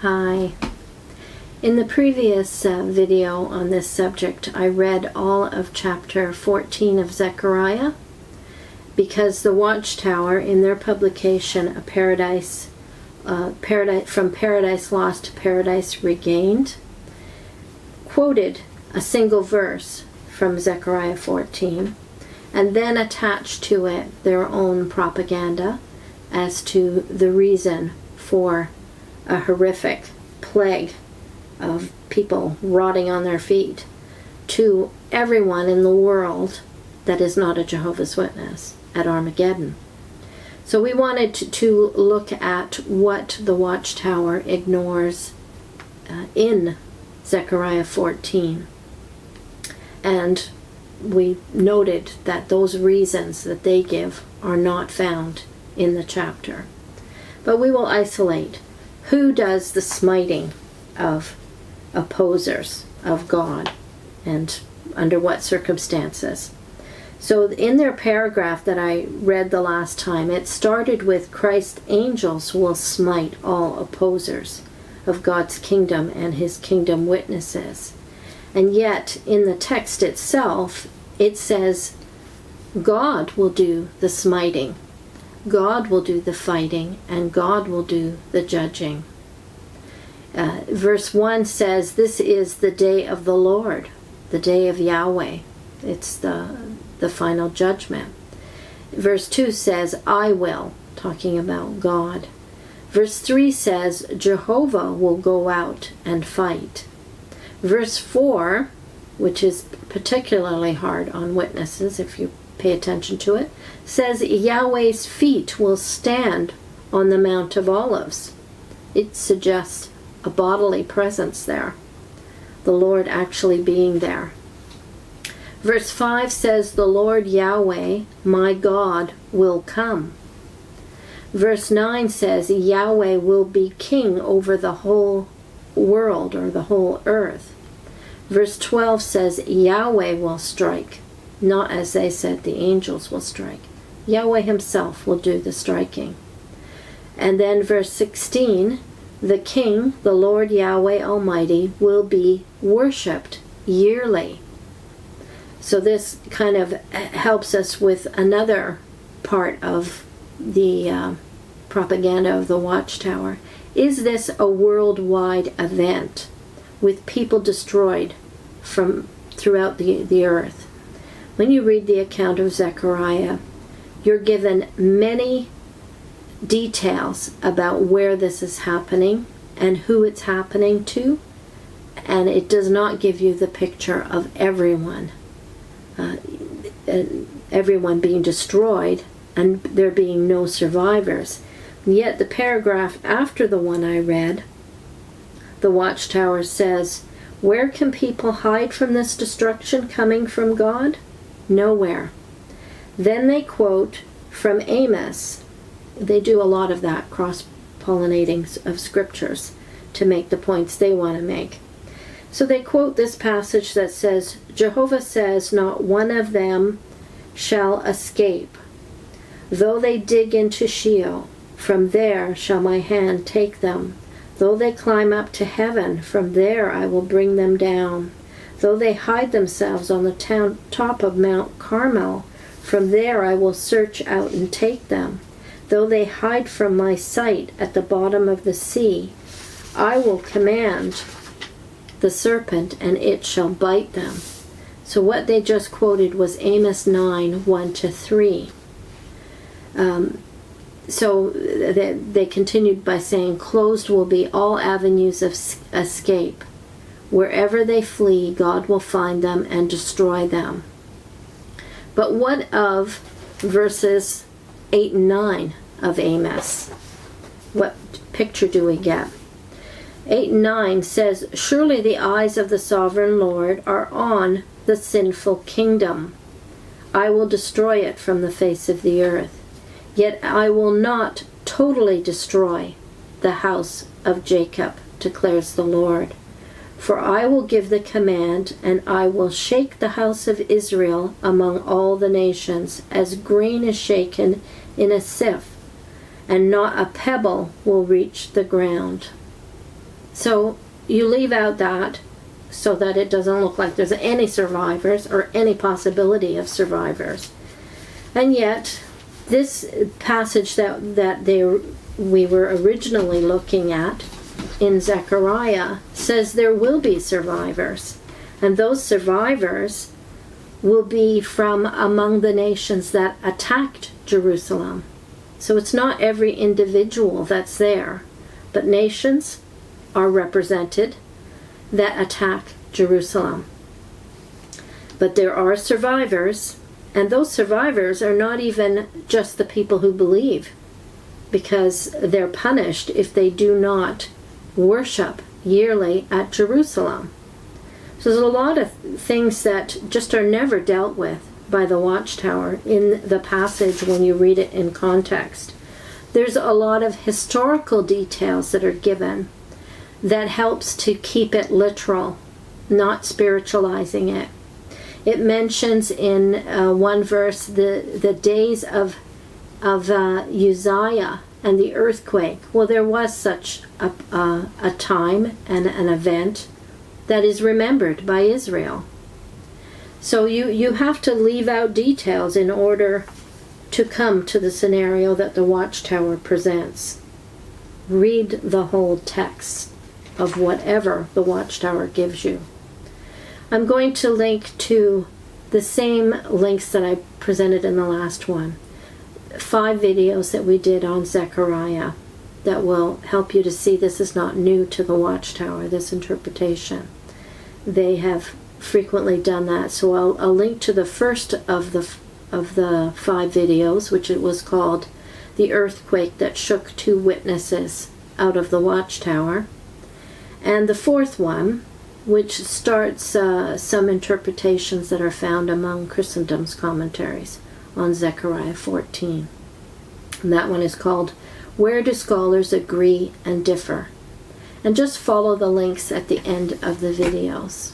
Hi. In the previous video on this subject, I read all of chapter 14 of Zechariah because the Watchtower, in their publication, From Paradise Lost to Paradise Regained, quoted a single verse from Zechariah 14 and then attached to it their own propaganda as to the reason for a horrific plague of people rotting on their feet to everyone in the world that is not a Jehovah's Witness at Armageddon. So we wanted to look at what the Watchtower ignores in Zechariah 14. And we noted that those reasons that they give are not found in the chapter. But we will isolate who does the smiting of opposers of God and under what circumstances. So in their paragraph that I read the last time, it started with Christ's angels will smite all opposers of God's kingdom and his kingdom witnesses. And yet in the text itself, it says God will do the smiting, God will do the fighting, and God will do the judging. Verse 1 says, this is the day of the Lord, the day of Yahweh. It's the final judgment. Verse 2 says, I will, talking about God. Verse 3 says, Jehovah will go out and fight. Verse 4, which is particularly hard on witnesses if you pay attention to it, says Yahweh's feet will stand on the Mount of Olives. It suggests a bodily presence there, the Lord actually being there. Verse 5 says, the Lord Yahweh, my God, will come. Verse 9 says, Yahweh will be king over the whole world or the whole earth. Verse 12 says, Yahweh will strike. Not as they said, the angels will strike. Yahweh himself will do the striking. And then verse 16, the King, the Lord Yahweh Almighty, will be worshipped yearly. So this kind of helps us with another part of the propaganda of the Watchtower. Is this a worldwide event with people destroyed from throughout the earth? When you read the account of Zechariah, you're given many details about where this is happening and who it's happening to, and it does not give you the picture of everyone being destroyed and there being no survivors. And yet the paragraph after the one I read, the Watchtower says, where can people hide from this destruction coming from God? Nowhere. Then they quote from Amos. They do a lot of that, cross-pollinating of scriptures to make the points they want to make. So they quote this passage that says, Jehovah says, not one of them shall escape. Though they dig into Sheol, from there shall my hand take them. Though they climb up to heaven, from there I will bring them down. Though they hide themselves on the top of Mount Carmel, from there I will search out and take them. Though they hide from my sight at the bottom of the sea, I will command the serpent, and it shall bite them. So what they just quoted was Amos 9, 1-3. So they continued by saying, closed will be all avenues of escape. Wherever they flee, God will find them and destroy them. But what of verses 8 and 9 of Amos? What picture do we get? 8 and 9 says, surely the eyes of the sovereign Lord are on the sinful kingdom. I will destroy it from the face of the earth. Yet I will not totally destroy the house of Jacob, declares the Lord. For I will give the command, and I will shake the house of Israel among all the nations, as grain is shaken in a sieve, and not a pebble will reach the ground. So you leave out that so that it doesn't look like there's any survivors or any possibility of survivors. And yet, this passage that we were originally looking at in Zechariah says there will be survivors. And those survivors will be from among the nations that attacked Jerusalem. So it's not every individual that's there, but nations are represented that attack Jerusalem. But there are survivors, and those survivors are not even just the people who believe, because they're punished if they do not worship yearly at Jerusalem. So there's a lot of things that just are never dealt with by the Watchtower in the passage when you read it in context. There's a lot of historical details that are given that helps to keep it literal, not spiritualizing it. It mentions in one verse the days of Uzziah and the earthquake. Well, there was such a time and an event that is remembered by Israel. So you have to leave out details in order to come to the scenario that the Watchtower presents. Read the whole text of whatever the Watchtower gives you. I'm going to link to the same links that I presented in the last one. 5 videos that we did on Zechariah that will help you to see this is not new to the Watchtower, this interpretation. They have frequently done that. So I'll link to the first of the 5 videos, which it was called The Earthquake That Shook 2 Witnesses Out of the Watchtower. And the 4th one, which starts some interpretations that are found among Christendom's commentaries on Zechariah 14. And that one is called Where Do Scholars Agree and Differ? And just follow the links at the end of the videos.